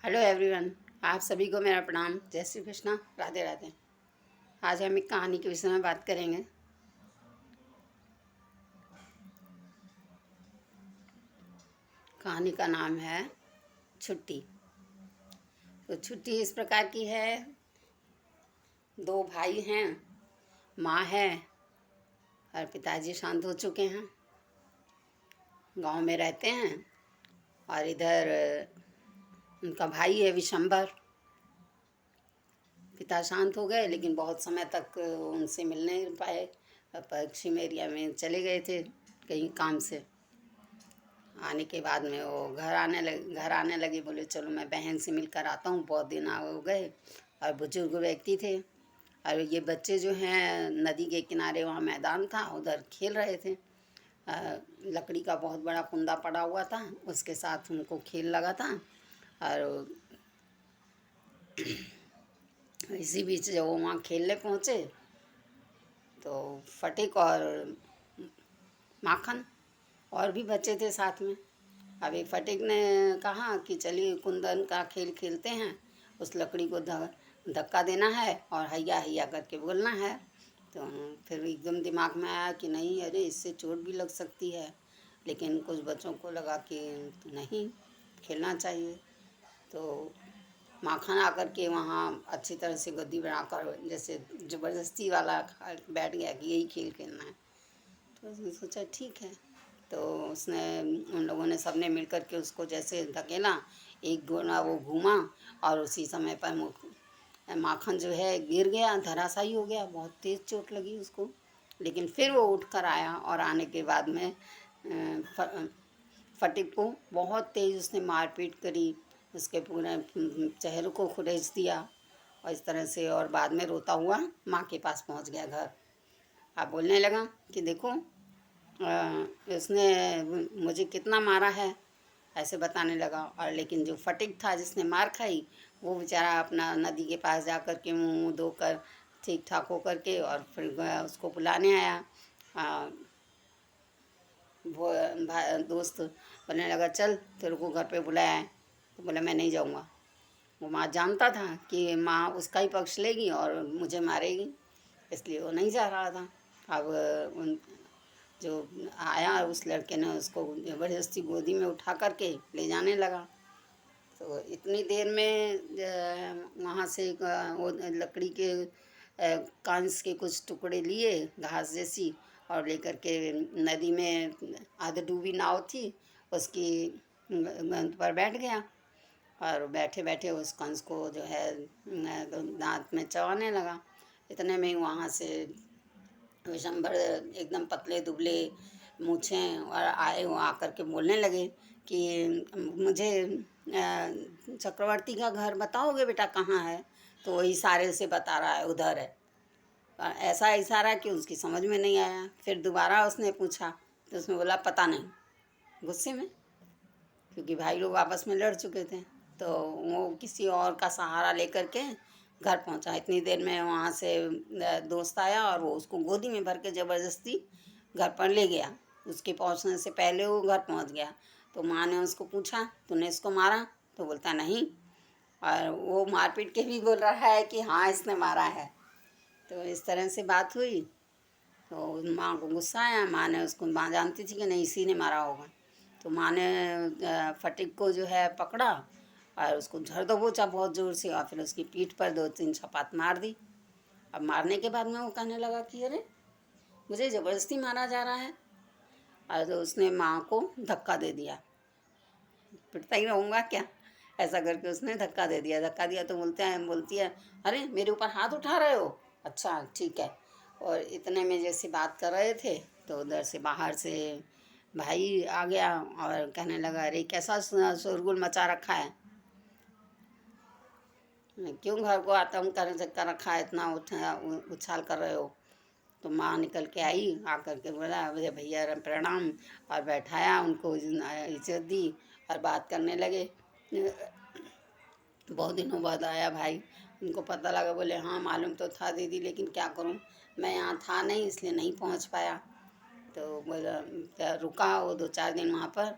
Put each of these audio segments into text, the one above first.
Hello everyone, आप सभी को मेरा प्रणाम। जय श्री कृष्णा, राधे राधे। आज हम एक कहानी के विषय में बात करेंगे। कहानी का नाम है छुट्टी। तो छुट्टी इस प्रकार की है, दो भाई हैं, माँ है और पिताजी शांत हो चुके हैं, गांव में रहते हैं। और इधर उनका भाई है विशंबर। पिता शांत हो गए लेकिन बहुत समय तक उनसे मिल नहीं पाए। पश्चिम एरिया में चले गए थे कहीं काम से। आने के बाद में वो घर आने लगे। बोले चलो मैं बहन से मिलकर आता हूँ, बहुत दिन हो गए। और बुजुर्ग व्यक्ति थे और ये बच्चे जो हैं नदी के किनारे, वहाँ मैदान था, उधर खेल रहे थे। लकड़ी का बहुत बड़ा कुंदा पड़ा हुआ था, उसके साथ उनको खेल लगा था। और इसी बीच जब वो वहाँ खेलने पहुँचे तो फटिक और माखन और भी बच्चे थे साथ में। अभी फटिक ने कहा कि चलिए कुंदन का खेल खेलते हैं, उस लकड़ी को धक्का देना है और हैया हैया करके बोलना है। तो फिर एकदम दिमाग में आया कि नहीं, अरे इससे चोट भी लग सकती है। लेकिन कुछ बच्चों को लगा कि नहीं, खेलना चाहिए। तो माखन आकर के वहाँ अच्छी तरह से गद्दी बनाकर जैसे ज़बरदस्ती वाला बैठ गया कि यही खेल खेलना है। तो उसने सोचा ठीक है। तो उसने उन लोगों ने सबने मिल कर के उसको जैसे धकेला, एक गोला वो घूमा और उसी समय पर माखन जो है गिर गया, धराशायी हो गया। बहुत तेज़ चोट लगी उसको, लेकिन फिर वो उठ कर आया और आने के बाद में फटिक को बहुत तेज़ उसने मारपीट करी, उसके पूरे चेहरे को खुरेच दिया और इस तरह से। और बाद में रोता हुआ माँ के पास पहुँच गया घर। अब बोलने लगा कि देखो उसने मुझे कितना मारा है, ऐसे बताने लगा। और लेकिन जो फटिक था जिसने मार खाई, वो बेचारा अपना नदी के पास जा कर के मुँह धोकर ठीक ठाक हो कर के और फिर उसको बुलाने आया। वो दोस्त बोलने लगा चल तेरे को घर पे बुलाया है। तो बोला मैं नहीं जाऊँगा। वो माँ जानता था कि माँ उसका ही पक्ष लेगी और मुझे मारेगी, इसलिए वो नहीं जा रहा था। अब उन जो आया उस लड़के ने उसको ज़बरदस्ती गोदी में उठा करके ले जाने लगा। तो इतनी देर में वहाँ से वो लकड़ी के कांच के कुछ टुकड़े लिए, घास जैसी, और लेकर के नदी में आध डूबी नाव थी उसकी पर बैठ गया। और बैठे बैठे उस कंस को जो है दांत में चबाने लगा। इतने में ही वहाँ से विशंबर एकदम पतले दुबले मूँछें और आए, वो आकर के बोलने लगे कि मुझे चक्रवर्ती का घर बताओगे बेटा कहाँ है? तो वो इशारे से बता रहा है उधर है। ऐसा इशारा कि उसकी समझ में नहीं आया। फिर दोबारा उसने पूछा तो उसने बोला पता नहीं, गुस्से में, क्योंकि भाई लोग आपस में लड़ चुके थे। तो वो किसी और का सहारा लेकर के घर पहुंचा। इतनी देर में वहाँ से दोस्त आया और वो उसको गोदी में भर के ज़बरदस्ती घर पर ले गया। उसके पहुंचने से पहले वो घर पहुंच गया। तो माँ ने उसको पूछा तूने इसको मारा? तो बोलता नहीं। और वो मारपीट के भी बोल रहा है कि हाँ इसने मारा है। तो इस तरह से बात हुई। तो माँ को गुस्सा आया। माँ ने उसको, माँ जानती थी कि नहीं इसी ने मारा होगा। तो माँ ने फटिक को जो है पकड़ा और उसको झड़ दबोचा बहुत ज़ोर से और फिर उसकी पीठ पर 2-3 छपात मार दी। अब मारने के बाद में वो कहने लगा कि अरे मुझे ज़बरदस्ती मारा जा रहा है। और तो उसने माँ को धक्का दे दिया। पिटता ही रहूँगा क्या, ऐसा करके उसने धक्का दे दिया। धक्का दिया तो बोलती है अरे मेरे ऊपर हाथ उठा रहे हो? अच्छा ठीक है। और इतने में जैसे बात कर रहे थे तो उधर से बाहर से भाई आ गया और कहने लगा अरे कैसा शोरगुल मचा रखा है, क्यों घर को आतंक कर रखा है, इतना उछाल कर रहे हो? तो माँ निकल के आई, आकर के बोला अरे भैया प्रणाम, और बैठाया उनको, इज्जत दी और बात करने लगे। बहुत दिनों बाद आया भाई, उनको पता लगा। बोले हाँ मालूम तो था दीदी, लेकिन क्या करूँ, मैं यहाँ था नहीं इसलिए नहीं पहुँच पाया। तो बोला रुका वो 2-4 दिन वहाँ पर।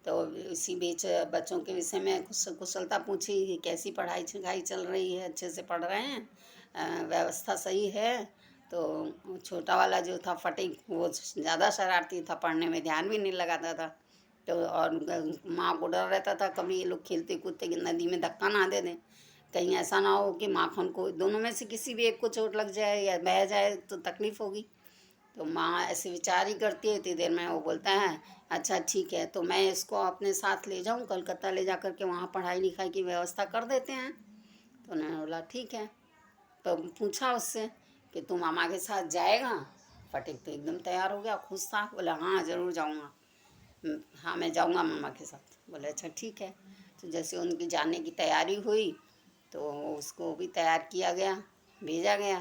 तो इसी बीच बच्चों के विषय में कुशलता पूछी कि कैसी पढ़ाई लिखाई चल रही है, अच्छे से पढ़ रहे हैं, व्यवस्था सही है। तो छोटा वाला जो था फटीक, वो ज़्यादा शरारती था, पढ़ने में ध्यान भी नहीं लगाता था। तो और माँ को डर रहता था कभी ये लोग खेलते कूदते कि नदी में धक्का ना दे दें, कहीं ऐसा ना हो कि माखन को, दोनों में से किसी भी एक को चोट लग जाए या बह जाए तो तकलीफ़ होगी। तो माँ ऐसे विचार ही करती है। इतनी देर में वो बोलता है, अच्छा ठीक है, तो मैं इसको अपने साथ ले जाऊँ कलकत्ता, ले जा कर के वहाँ पढ़ाई लिखाई की व्यवस्था कर देते हैं। तो उन्होंने बोला ठीक है। तो पूछा उससे कि तू मामा के साथ जाएगा? फटीक तो एकदम तैयार हो गया, खुश था, बोला हाँ ज़रूर जाऊँगा। हाँ मैं जाऊँगा मामा के साथ। बोले अच्छा ठीक है। तो जैसे उनकी जाने की तैयारी हुई तो उसको भी तैयार किया गया, भेजा गया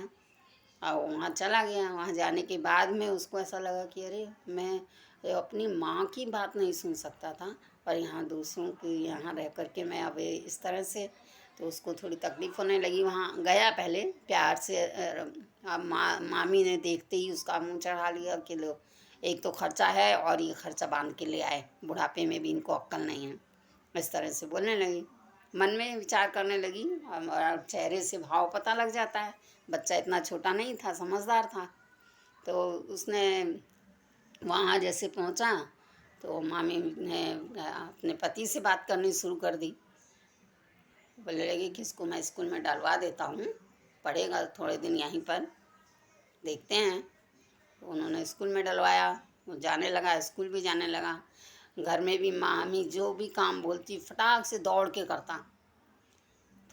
और वहाँ चला गया। वहाँ जाने के बाद में उसको ऐसा लगा कि अरे मैं अपनी माँ की बात नहीं सुन सकता था, और यहाँ दूसरों की यहाँ रह कर के मैं अब इस तरह से, तो उसको थोड़ी तकलीफ़ होने लगी। वहाँ गया पहले प्यार से, अब मामी ने देखते ही उसका मुँह चढ़ा लिया कि लो, एक तो खर्चा है और ये खर्चा बांध के ले आए, बुढ़ापे में भी इनको अक्ल नहीं है, इस तरह से बोलने लगी। मन में विचार करने लगी और चेहरे से भाव पता लग जाता है। बच्चा इतना छोटा नहीं था, समझदार था। तो उसने वहाँ जैसे पहुँचा तो मामी ने अपने पति से बात करनी शुरू कर दी। बोलने लगी कि इसको मैं स्कूल में डलवा देता हूँ, पढ़ेगा थोड़े दिन यहीं पर, देखते हैं। तो उन्होंने स्कूल में डलवाया, वो जाने लगा, स्कूल भी जाने लगा। घर में भी मामी जो भी काम बोलती फटाक से दौड़ के करता,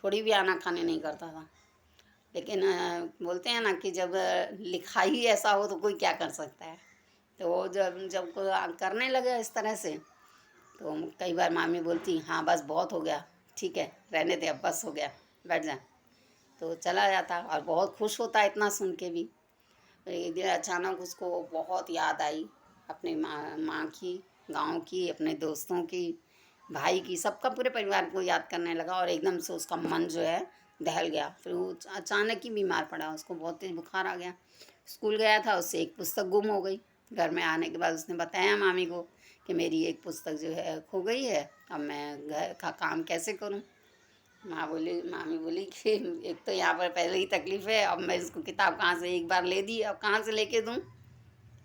थोड़ी भी आना खाने नहीं करता था। लेकिन बोलते हैं ना कि जब लिखाई ऐसा हो तो कोई क्या कर सकता है। तो वो जब जब करने लगे इस तरह से, तो कई बार मामी बोलती हाँ बस बहुत हो गया, ठीक है रहने दे, अब बस हो गया, बैठ जा। तो चला जाता और बहुत खुश होता इतना सुन के भी। एक दिन अचानक उसको बहुत याद आई अपनी माँ की, गाँव की, अपने दोस्तों की, भाई की, सबका, पूरे परिवार को याद करने लगा और एकदम से उसका मन जो है दहल गया। फिर वो अचानक ही बीमार पड़ा, उसको बहुत तेज बुखार आ गया। स्कूल गया था, उससे एक पुस्तक गुम हो गई। घर में आने के बाद उसने बताया मामी को कि मेरी एक पुस्तक जो है खो गई है, अब मैं घर का काम कैसे करूं। मामी बोली कि एक तो यहाँ पर पहले ही तकलीफ़ है, अब मैं इसको किताब कहाँ से, एक बार ले दी अब कहाँ से लेके दूँ,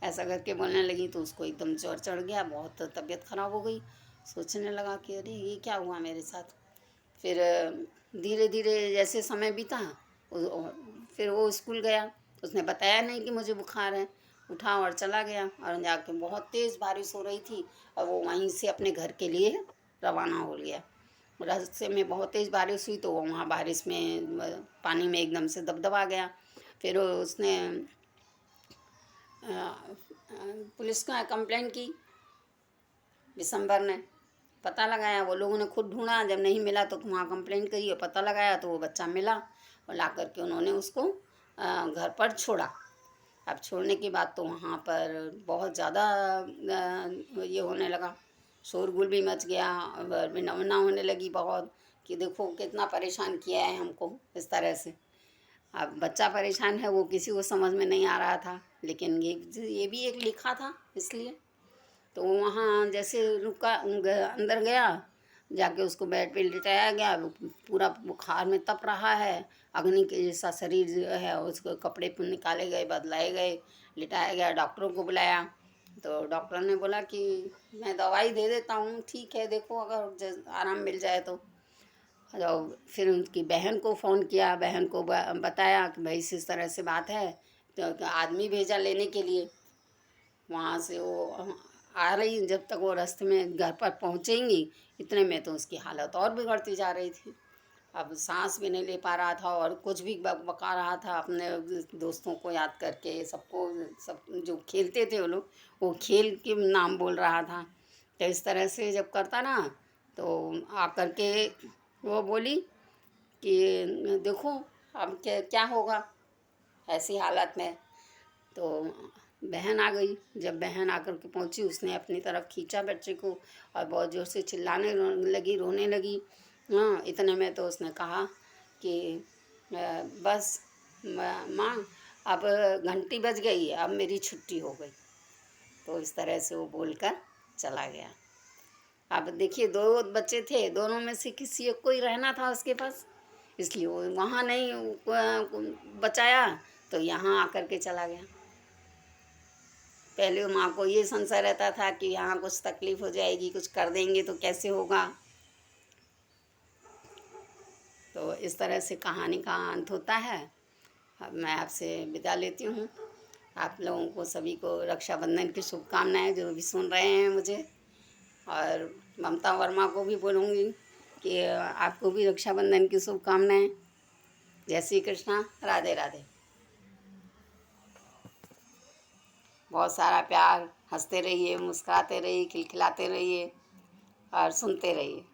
ऐसा करके बोलने लगी। तो उसको एकदम ज्वर चढ़ गया, बहुत तबीयत ख़राब हो गई। सोचने लगा कि अरे ये क्या हुआ मेरे साथ। फिर धीरे धीरे जैसे समय बीता, फिर वो स्कूल गया, उसने बताया नहीं कि मुझे बुखार है, उठा और चला गया। और जाके बहुत तेज़ बारिश हो रही थी और वो वहीं से अपने घर के लिए रवाना हो गया। रास्ते में बहुत तेज़ बारिश हुई तो वो वहाँ बारिश में पानी में एकदम से दबदबा गया। फिर उसने पुलिस को कंप्लेंट की, दिसंबर ने पता लगाया, वो लोगों ने खुद ढूंढा, जब नहीं मिला तो वहाँ कंप्लेंट करी और पता लगाया तो वो बच्चा मिला और ला करके उन्होंने उसको घर पर छोड़ा। अब छोड़ने के बाद तो वहाँ पर बहुत ज़्यादा ये होने लगा, शोरगुल भी मच गया और विडंबना होने लगी बहुत कि देखो कितना परेशान किया है हमको इस तरह से। अब बच्चा परेशान है वो किसी को समझ में नहीं आ रहा था, लेकिन ये भी एक लिखा था इसलिए। तो वहाँ जैसे रुका, अंदर गया, जाके उसको बेड पे लिटाया गया। वो पूरा बुखार में तप रहा है, अग्नि के जैसा शरीर जो है, उसको कपड़े निकाले गए, बदलाए गए, लिटाया गया। डॉक्टरों को बुलाया तो डॉक्टर ने बोला कि मैं दवाई दे देता हूँ, ठीक है देखो अगर आराम मिल जाए तो। फिर उनकी बहन को फ़ोन किया, बहन को बताया कि भाई इस तरह से बात है, तो आदमी भेजा लेने के लिए। वहाँ से वो आ रही, जब तक वो रास्ते में घर पर पहुँचेंगी इतने में तो उसकी हालत और बिगड़ती जा रही थी। अब सांस भी नहीं ले पा रहा था और कुछ भी बका रहा था, अपने दोस्तों को याद करके, सबको, सब जो खेलते थे वो लोग, वो खेल के नाम बोल रहा था। तो इस तरह से जब करता ना तो आकर के वो बोली कि देखो अब क्या क्या होगा ऐसी हालत में। तो बहन आ गई, जब बहन आकर के पहुंची उसने अपनी तरफ खींचा बच्चे को और बहुत ज़ोर से चिल्लाने लगी, रोने लगी। हाँ इतने में तो उसने कहा कि बस माँ अब घंटी बज गई है, अब मेरी छुट्टी हो गई। तो इस तरह से वो बोलकर चला गया। अब देखिए 2 बच्चे थे, दोनों में से किसी एक को ही रहना था उसके पास, इसलिए वो वहाँ नहीं बचाया तो यहाँ आकर के चला गया। पहले माँ को ये संशय रहता था कि यहाँ कुछ तकलीफ़ हो जाएगी, कुछ कर देंगे तो कैसे होगा। तो इस तरह से कहानी का अंत होता है। अब मैं आपसे विदा लेती हूँ। आप लोगों को सभी को रक्षाबंधन की शुभकामनाएं, जो भी सुन रहे हैं मुझे, और ममता वर्मा को भी बोलूँगी कि आपको भी रक्षाबंधन की शुभकामनाएं। जय श्री कृष्णा, राधे राधे। बहुत सारा प्यार, हंसते रहिए, मुस्कुराते रहिए, खिलखिलाते रहिए और सुनते रहिए।